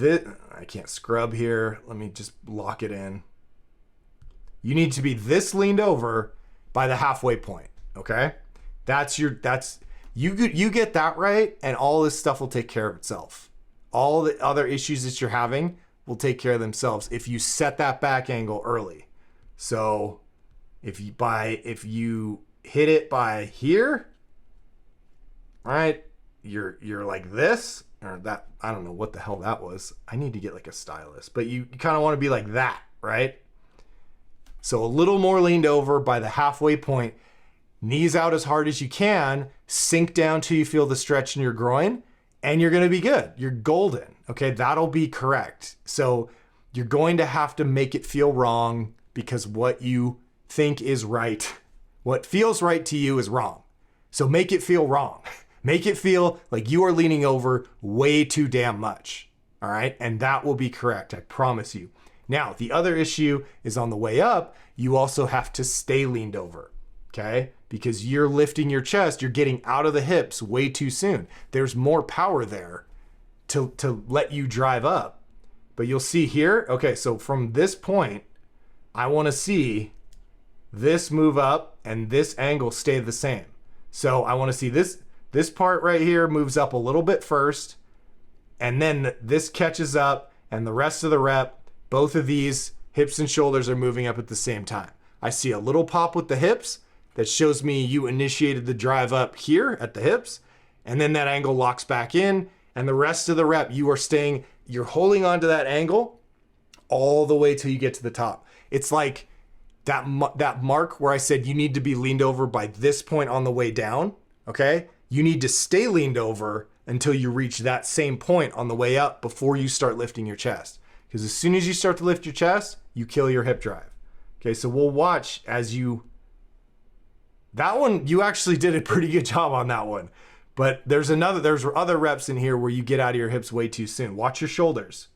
I can't scrub here. Let me just lock it in. You need to be this leaned over by the halfway point, okay? You get that right, and all this stuff will take care of itself. All the other issues that you're having will take care of themselves if you set that back angle early. So if you hit it by here, right? You're like this, or that, I don't know what the hell that was. I need to get like a stylus, but you kind of want to be like that, right? So a little more leaned over by the halfway point, knees out as hard as you can, sink down till you feel the stretch in your groin, and you're gonna be good. You're golden, okay? That'll be correct. So you're going to have to make it feel wrong because what you think is right, what feels right to you is wrong. So make it feel wrong. Make it feel like you are leaning over way too damn much, all right? And that will be correct, I promise you. Now, the other issue is on the way up, you also have to stay leaned over, okay? Because you're lifting your chest, you're getting out of the hips way too soon. There's more power there to let you drive up. But you'll see here, okay, so from this point, I wanna see this move up and this angle stay the same. So I wanna see this part right here moves up a little bit first, and then this catches up, and the rest of the rep, both of these hips and shoulders are moving up at the same time. I see a little pop with the hips that shows me you initiated the drive up here at the hips, and then that angle locks back in, and the rest of the rep, you're holding onto that angle all the way till you get to the top. It's like that mark where I said you need to be leaned over by this point on the way down, okay? You need to stay leaned over until you reach that same point on the way up before you start lifting your chest. Because as soon as you start to lift your chest, you kill your hip drive. Okay, so we'll watch as that one, you actually did a pretty good job on that one. But there's other reps in here where you get out of your hips way too soon. Watch your shoulders.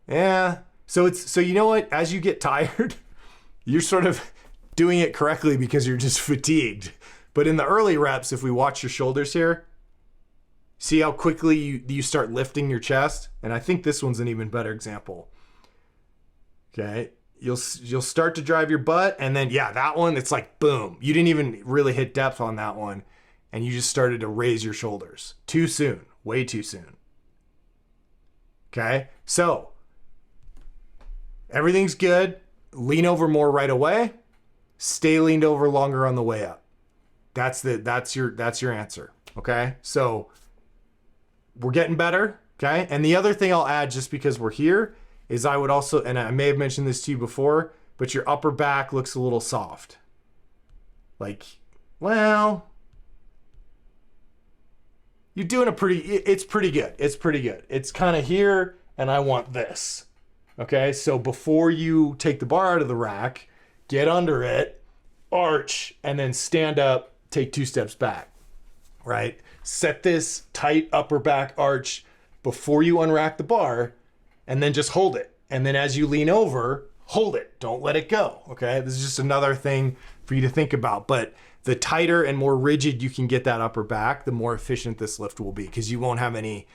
Yeah, so you know what, as you get tired, you're sort of doing it correctly because you're just fatigued. But in the early reps, if we watch your shoulders here, see how quickly you start lifting your chest? And I think this one's an even better example. Okay, you'll start to drive your butt, and then, yeah, that one, it's like, boom. You didn't even really hit depth on that one, and you just started to raise your shoulders. Too soon, way too soon. Okay, so everything's good. Lean over more right away. Stay leaned over longer on the way up. That's your answer, okay? So we're getting better, okay? And the other thing I'll add, just because we're here, is I would also, and I may have mentioned this to you before, but your upper back looks a little soft. Like, well, you're doing it's pretty good. It's pretty good. It's kind of here, and I want this, okay? So before you take the bar out of the rack, get under it, arch, and then stand up, take 2 steps back, right? Set this tight upper back arch before you unrack the bar, and then just hold it. And then as you lean over, hold it. Don't let it go, okay? This is just another thing for you to think about. But the tighter and more rigid you can get that upper back, the more efficient this lift will be, because you won't have any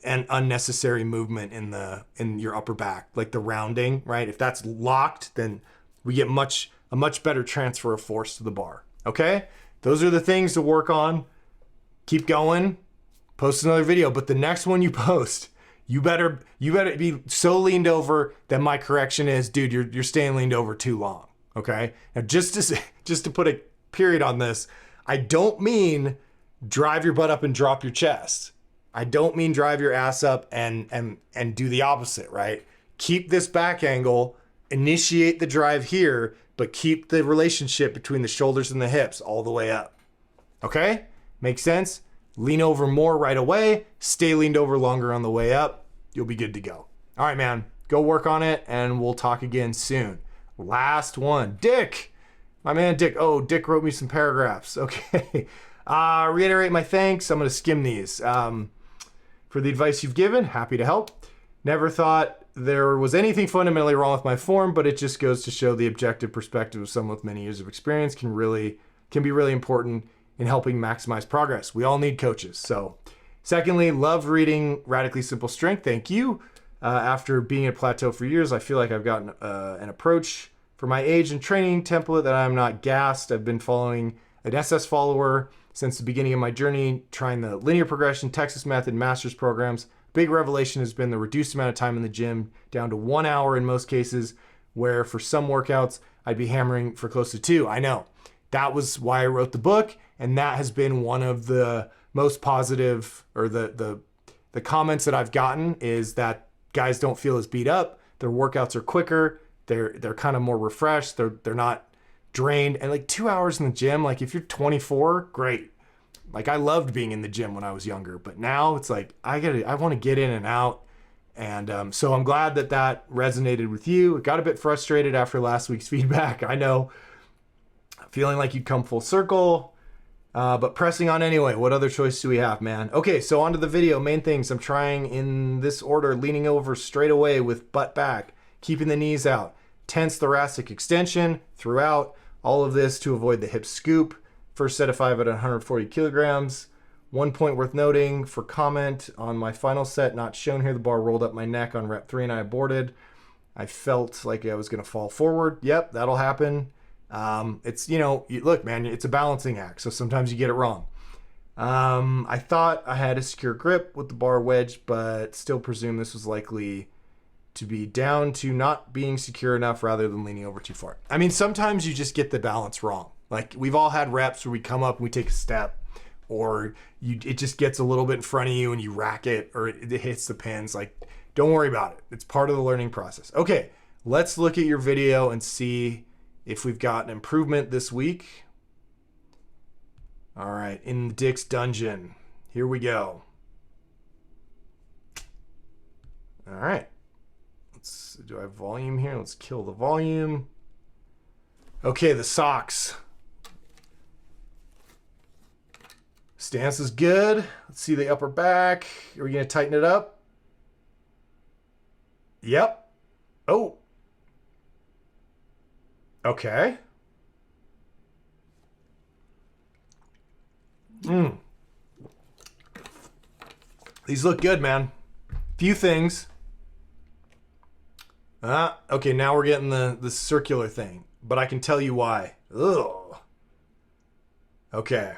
unnecessary movement in your upper back, like the rounding, right? If that's locked, then we get a much better transfer of force to the bar. Okay, those are the things to work on. Keep going. Post another video, but the next one you post, you better be so leaned over that my correction is, dude, you're staying leaned over too long. Okay, now just to put a period on this, I don't mean drive your butt up and drop your chest. I don't mean drive your ass up and do the opposite, right? Keep this back angle, initiate the drive here, but keep the relationship between the shoulders and the hips all the way up. Okay? Makes sense? Lean over more right away, stay leaned over longer on the way up. You'll be good to go. All right, man, go work on it and we'll talk again soon. Last one, Dick. My man, Dick. Oh, Dick wrote me some paragraphs. Okay. Reiterate my thanks. I'm going to skim these. For the advice you've given, happy to help. Never thought there was anything fundamentally wrong with my form, but it just goes to show the objective perspective of someone with many years of experience can be really important in helping maximize progress. We all need coaches. So, secondly, love reading Radically Simple Strength. Thank you. After being at plateau for years, I feel like I've gotten an approach for my age and training template that I'm not gassed. I've been following an SS follower since the beginning of my journey, trying the linear progression, Texas method, master's programs. Big revelation has been the reduced amount of time in the gym, down to 1 hour in most cases, where for some workouts, I'd be hammering for close to 2. I know. That was why I wrote the book, and that has been one of the most positive, or the comments that I've gotten, is that guys don't feel as beat up. Their workouts are quicker. They're kind of more refreshed. They're not drained. And like 2 hours in the gym, like if you're 24, great. Like I loved being in the gym when I was younger, but now it's like I want to get in and out. And so I'm glad that resonated with you. It got a bit frustrated after last week's feedback. I know, feeling like you'd come full circle, but pressing on anyway. What other choice do we have, man? Okay, so on to the video. Main things I'm trying in this order: leaning over straight away with butt back, keeping the knees out, tense thoracic extension throughout. All of this to avoid the hip scoop. First set of 5 at 140 kilograms. One point worth noting for comment on my final set, not shown here, the bar rolled up my neck on rep 3 and I aborted. I felt like I was going to fall forward. Yep, that'll happen. It's, look, man, it's a balancing act, so sometimes you get it wrong. I thought I had a secure grip with the bar wedged, but still presume this was likely to be down to not being secure enough rather than leaning over too far. I mean, sometimes you just get the balance wrong. Like we've all had reps where we come up and we take a step, or it just gets a little bit in front of you and you rack it, or it hits the pins. Like, don't worry about it. It's part of the learning process. Okay, let's look at your video and see if we've got an improvement this week. All right, in the Dick's dungeon. Here we go. All right. Do I have volume here? Let's kill the volume. Okay, the socks. Stance is good. Let's see the upper back. Are we going to tighten it up? Yep. Oh. Okay. These look good, man. Few things. Okay, now we're getting the circular thing, but I can tell you why. Ugh. Okay.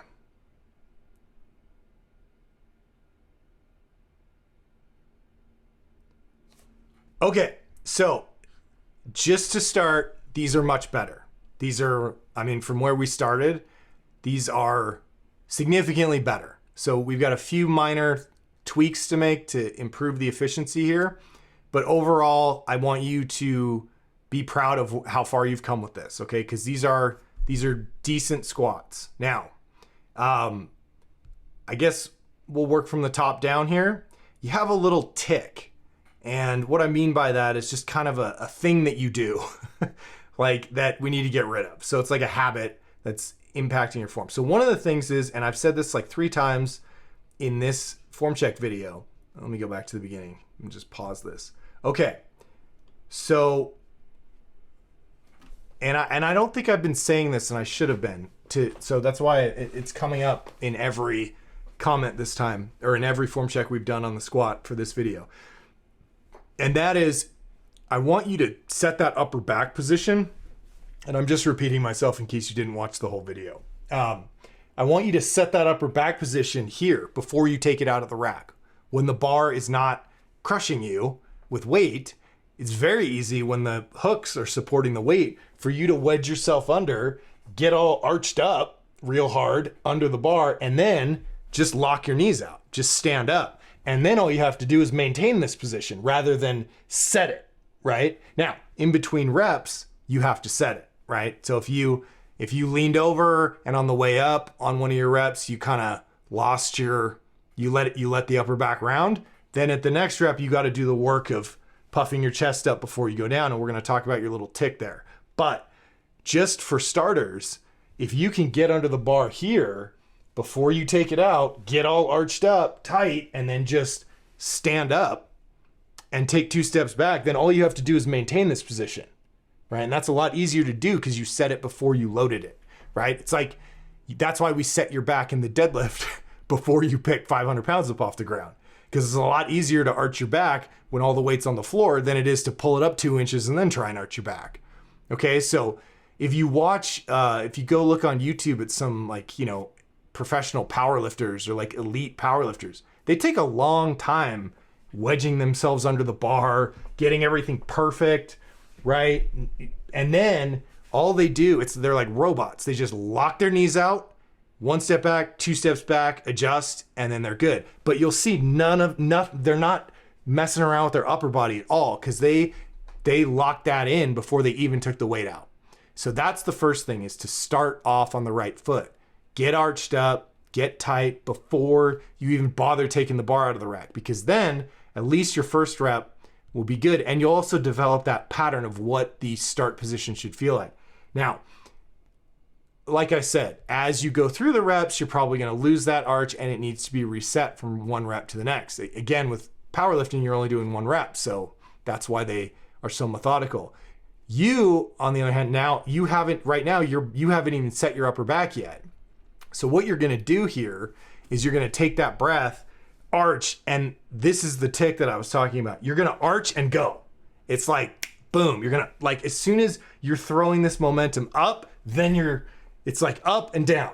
Okay, so just to start, these are much better. These are, I mean, from where we started, these are significantly better. So we've got a few minor tweaks to make to improve the efficiency here. But overall, I want you to be proud of how far you've come with this, okay? Because these are decent squats. Now, I guess we'll work from the top down here. You have a little tick. And what I mean by that is just kind of a thing that you do, like that we need to get rid of. So it's like a habit that's impacting your form. So one of the things is, and I've said this like 3 times in this form check video. Let me go back to the beginning and just pause this. Okay, so And I don't think I've been saying this, and I should have been. So that's why it's coming up in every comment this time, or in every form check we've done on the squat for this video. And that is, I want you to set that upper back position. And I'm just repeating myself in case you didn't watch the whole video. I want you to set that upper back position here before you take it out of the rack. When the bar is not crushing you with weight, it's very easy when the hooks are supporting the weight for you to wedge yourself under, get all arched up real hard under the bar, and then just lock your knees out, just stand up. And then all you have to do is maintain this position rather than set it, right? Now, in between reps, you have to set it, right? So if you leaned over and on the way up on one of your reps, you kind of lost you let the upper back round, then at the next rep, you got to do the work of puffing your chest up before you go down. And we're going to talk about your little tick there. But just for starters, if you can get under the bar here before you take it out, get all arched up tight, and then just stand up and take 2 steps back, then all you have to do is maintain this position, right? And that's a lot easier to do because you set it before you loaded it, right? It's like, that's why we set your back in the deadlift before you pick 500 pounds up off the ground, because it's a lot easier to arch your back when all the weight's on the floor than it is to pull it up 2 inches and then try and arch your back. Okay, so if you watch, if you go look on YouTube at some, like, you know, professional powerlifters or like elite powerlifters, they take a long time wedging themselves under the bar, getting everything perfect, right? And then all they do, they're like robots. They just lock their knees out, 1 step back, 2 steps back, adjust, and then they're good. But you'll see they're not messing around with their upper body at all, because they locked that in before they even took the weight out. So that's the first thing, is to start off on the right foot. Get arched up, get tight before you even bother taking the bar out of the rack, because then at least your first rep will be good. And you'll also develop that pattern of what the start position should feel like. Now, like I said, as you go through the reps, you're probably going to lose that arch, and it needs to be reset from 1 rep to the next. Again, with powerlifting, you're only doing 1 rep. So that's why they are so methodical. You, on the other hand, you haven't even set your upper back yet. So what you're going to do here is you're going to take that breath, arch, and this is the tick that I was talking about. You're going to arch and go. It's like, boom. You're going to, like, as soon as you're throwing this momentum up, then it's like up and down.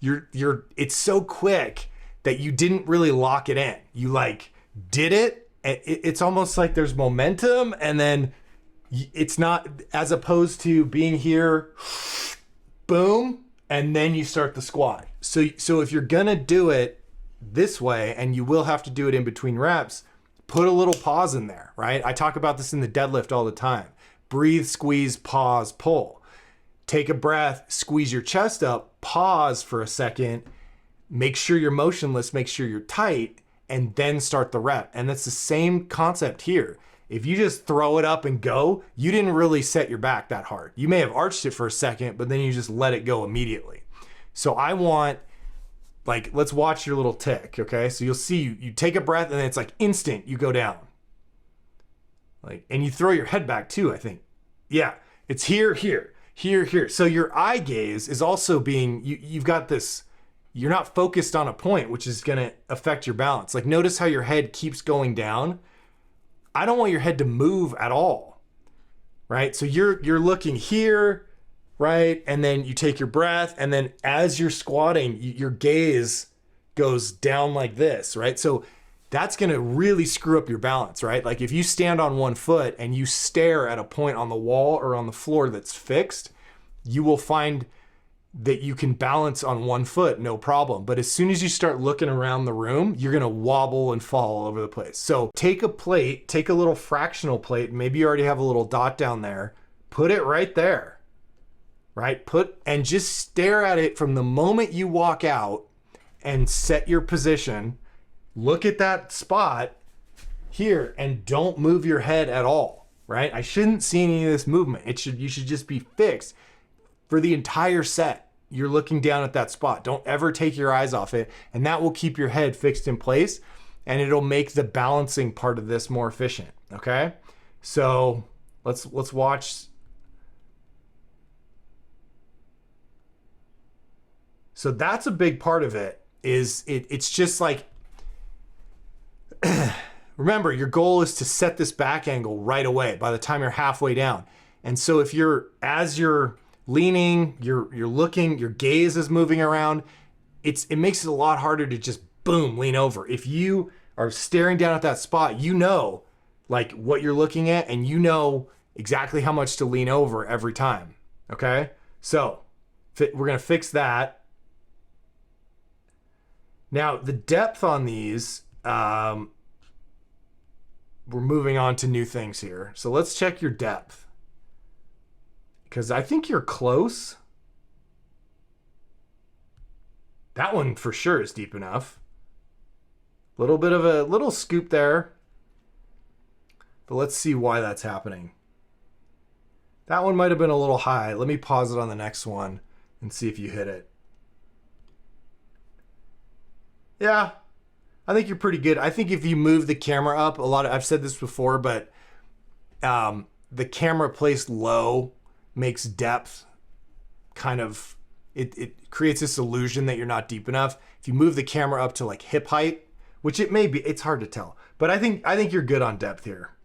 It's so quick that you didn't really lock it in. You like did it. It's almost like there's momentum, and then it's not, as opposed to being here, boom, and then you start the squat. So if you're gonna do it this way, and you will have to do it in between reps, put a little pause in there, right? I talk about this in the deadlift all the time. Breathe, squeeze, pause, pull. Take a breath, squeeze your chest up, pause for a second, make sure you're motionless, make sure you're tight, and then start the rep. And that's the same concept here. If you just throw it up and go, you didn't really set your back that hard. You may have arched it for a second, but then you just let it go immediately. So I want, like, let's watch your little tick, okay? So you'll see you take a breath, and then it's like instant, you go down. Like, and you throw your head back too, I think. Yeah, it's here, here, here, here. So your eye gaze is also being, you've got this, you're not focused on a point, which is gonna affect your balance. Like, notice how your head keeps going down. I don't want your head to move at all, right? So you're looking here, right? And then you take your breath, and then as you're squatting, your gaze goes down like this, right? So that's gonna really screw up your balance, right? Like, if you stand on 1 foot and you stare at a point on the wall or on the floor that's fixed, you will find that you can balance on 1 foot, no problem. But as soon as you start looking around the room, you're gonna wobble and fall all over the place. So take a plate, take a little fractional plate, maybe you already have a little dot down there, put it right there, right? And just stare at it from the moment you walk out and set your position. Look at that spot here and don't move your head at all, right? I shouldn't see any of this movement. You should just be fixed. For the entire set, you're looking down at that spot. Don't ever take your eyes off it, and that will keep your head fixed in place, and it'll make the balancing part of this more efficient, okay? So let's watch So that's a big part of it. It's just like, remember, your goal is to set this back angle right away by the time you're halfway down. And so if as you're leaning, you're looking, your gaze is moving around, it makes it a lot harder to just boom, lean over. If you are staring down at that spot, you know like what you're looking at, and you know exactly how much to lean over every time. Okay? So we're gonna fix that. Now the depth on these, we're moving on to new things here. So let's check your depth, because I think you're close. That one for sure is deep enough. Little bit of a little scoop there, but let's see why that's happening. That one might have been a little high. Let me pause it on the next one and see if you hit it. Yeah, I think you're pretty good. I think if you move the camera up I've said this before, but the camera placed low makes depth kind of, it creates this illusion that you're not deep enough. If you move the camera up to like hip height, which it may be, it's hard to tell, but I think you're good on depth here.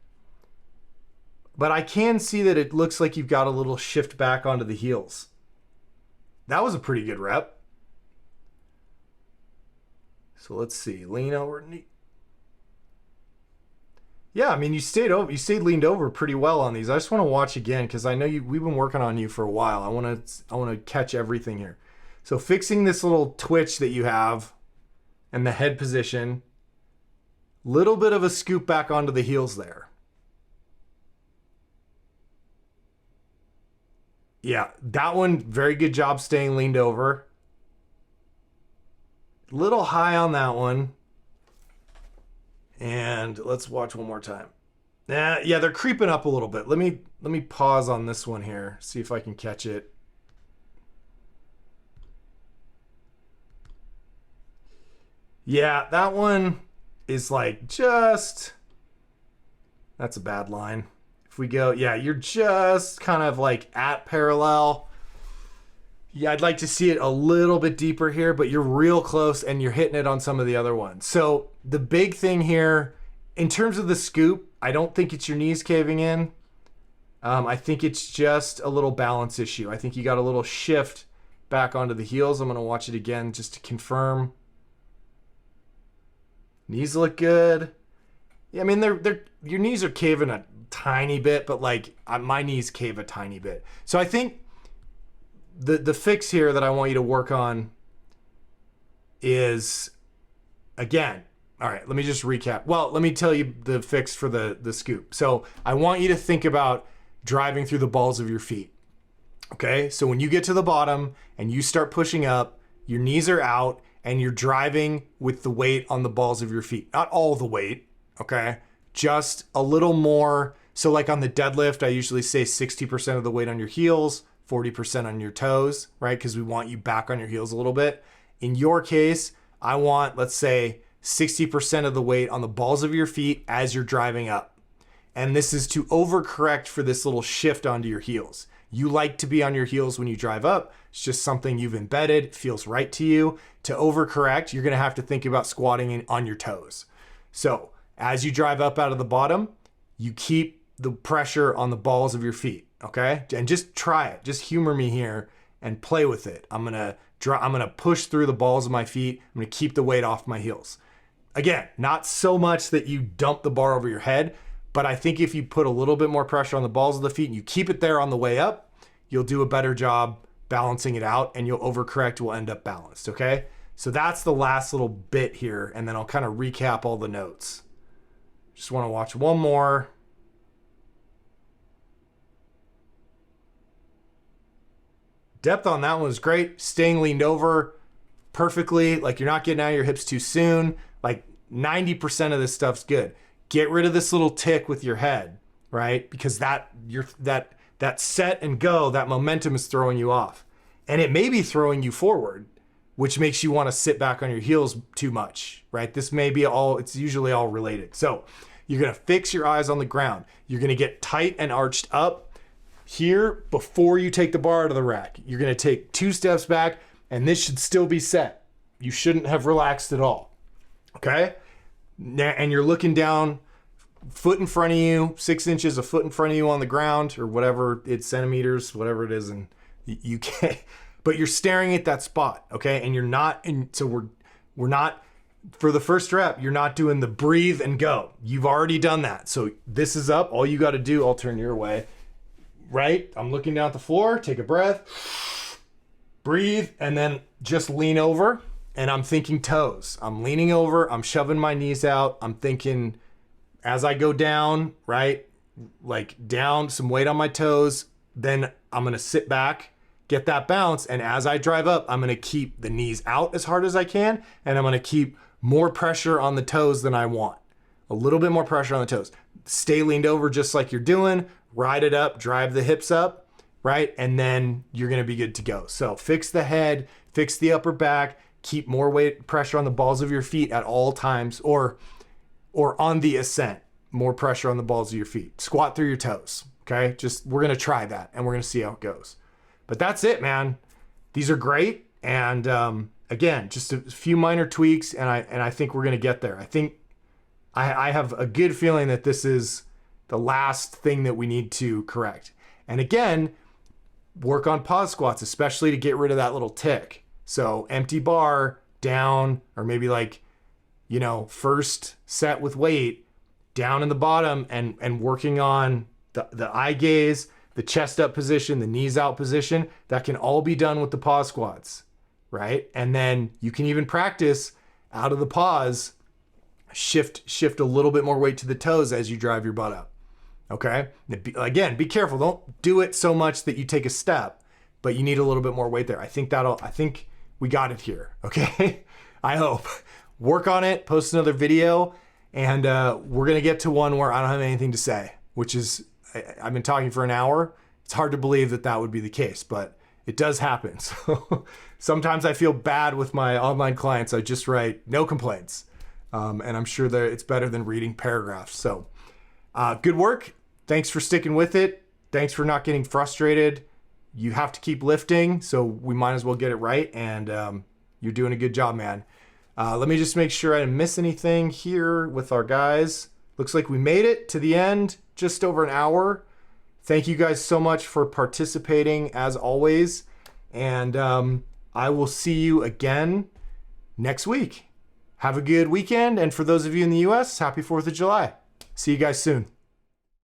But I can see that it looks like you've got a little shift back onto the heels. That was a pretty good rep. So let's see, lean over. Yeah, I mean, you stayed leaned over pretty well on these. I just want to watch again because I know we've been working on you for a while. I want to catch everything here. So fixing this little twitch that you have and the head position, little bit of a scoop back onto the heels there. Yeah, that one, very good job staying leaned over. Little high on that one. And let's watch one more time. Yeah, they're creeping up a little bit. Let me pause on this one here, see if I can catch it. Yeah, that one is like that's a bad line. If we go, yeah, you're just kind of like at parallel. Yeah, I'd like to see it a little bit deeper here, but you're real close and you're hitting it on some of the other ones. So the big thing here, in terms of the scoop, I don't think it's your knees caving in. I think it's just a little balance issue. I think you got a little shift back onto the heels. I'm going to watch it again just to confirm. Knees look good. Yeah, I mean, your knees are caving a tiny bit, but like my knees cave a tiny bit. So I think the fix here that I want you to work on is, again, all right, let me just recap. Well, let me tell you the fix for the scoop. So I want you to think about driving through the balls of your feet. Okay, so when you get to the bottom and you start pushing up, your knees are out and you're driving with the weight on the balls of your feet. Not all the weight, okay? Just a little more. So like on the deadlift, I usually say 60% of the weight on your heels, 40% on your toes, right? Because we want you back on your heels a little bit. In your case, I want, let's say, 60% of the weight on the balls of your feet as you're driving up. And this is to overcorrect for this little shift onto your heels. You like to be on your heels when you drive up. It's just something you've embedded. It feels right to you. To overcorrect, you're going to have to think about squatting on your toes. So as you drive up out of the bottom, you keep the pressure on the balls of your feet. Okay, and just try it. Just humor me here and play with it. I'm gonna push through the balls of my feet. I'm gonna keep the weight off my heels. Again, not so much that you dump the bar over your head, but I think if you put a little bit more pressure on the balls of the feet and you keep it there on the way up, you'll do a better job balancing it out, and you'll overcorrect. Will end up balanced. Okay, so that's the last little bit here, and then I'll kind of recap all the notes. Just want to watch one more. Depth on that one was great. Staying leaned over perfectly. Like you're not getting out of your hips too soon. Like 90% of this stuff's good. Get rid of this little tick with your head, right? Because that set and go, that momentum is throwing you off. And it may be throwing you forward, which makes you want to sit back on your heels too much, right? This may be it's usually all related. So you're going to fix your eyes on the ground. You're going to get tight and arched up here before you take the bar out of the rack. You're going to take 2 steps back And this should still be set. You shouldn't have relaxed at all. Okay? And you're looking down, foot in front of you, 6 inches, a foot in front of you on the ground, or whatever it's centimeters, whatever it is, and you can't, but you're staring at that spot, okay? And you're not, and so we're not, for the first rep, you're not doing the breathe and go. You've already done that. So this is up. All you got to do, I'll turn your way, right? I'm looking down at the floor, take a breath, breathe, and then just lean over. And I'm thinking toes. I'm leaning over, I'm shoving my knees out. I'm thinking as I go down, right? Like down, some weight on my toes. Then I'm gonna sit back, get that bounce. And as I drive up, I'm gonna keep the knees out as hard as I can. And I'm gonna keep more pressure on the toes than I want. A little bit more pressure on the toes. Stay leaned over just like you're doing. Ride it up, drive the hips up, right? And then you're gonna be good to go. So fix the head, fix the upper back, keep more weight pressure on the balls of your feet at all times, or on the ascent, more pressure on the balls of your feet. Squat through your toes, okay? We're gonna try that and we're gonna see how it goes. But that's it, man. These are great. And again, just a few minor tweaks and I think we're gonna get there. I think I have a good feeling that this is the last thing that we need to correct. And again, work on pause squats, especially to get rid of that little tick. So empty bar down, or maybe like, first set with weight down in the bottom and working on the eye gaze, the chest up position, the knees out position. That can all be done with the pause squats, right? And then you can even practice out of the pause, shift a little bit more weight to the toes as you drive your butt up. Okay? Again, be careful. Don't do it so much that you take a step, but you need a little bit more weight there. I think we got it here, okay? I hope. Work on it, post another video, and we're gonna get to one where I don't have anything to say, which is, I've been talking for an hour. It's hard to believe that would be the case, but it does happen. So sometimes I feel bad with my online clients. I just write no complaints. And I'm sure that it's better than reading paragraphs. So good work. Thanks for sticking with it. Thanks for not getting frustrated. You have to keep lifting, so we might as well get it right, and you're doing a good job, man. Let me just make sure I didn't miss anything here with our guys. Looks like we made it to the end, just over an hour. Thank you guys so much for participating, as always, and I will see you again next week. Have a good weekend, and for those of you in the US, happy 4th of July. See you guys soon.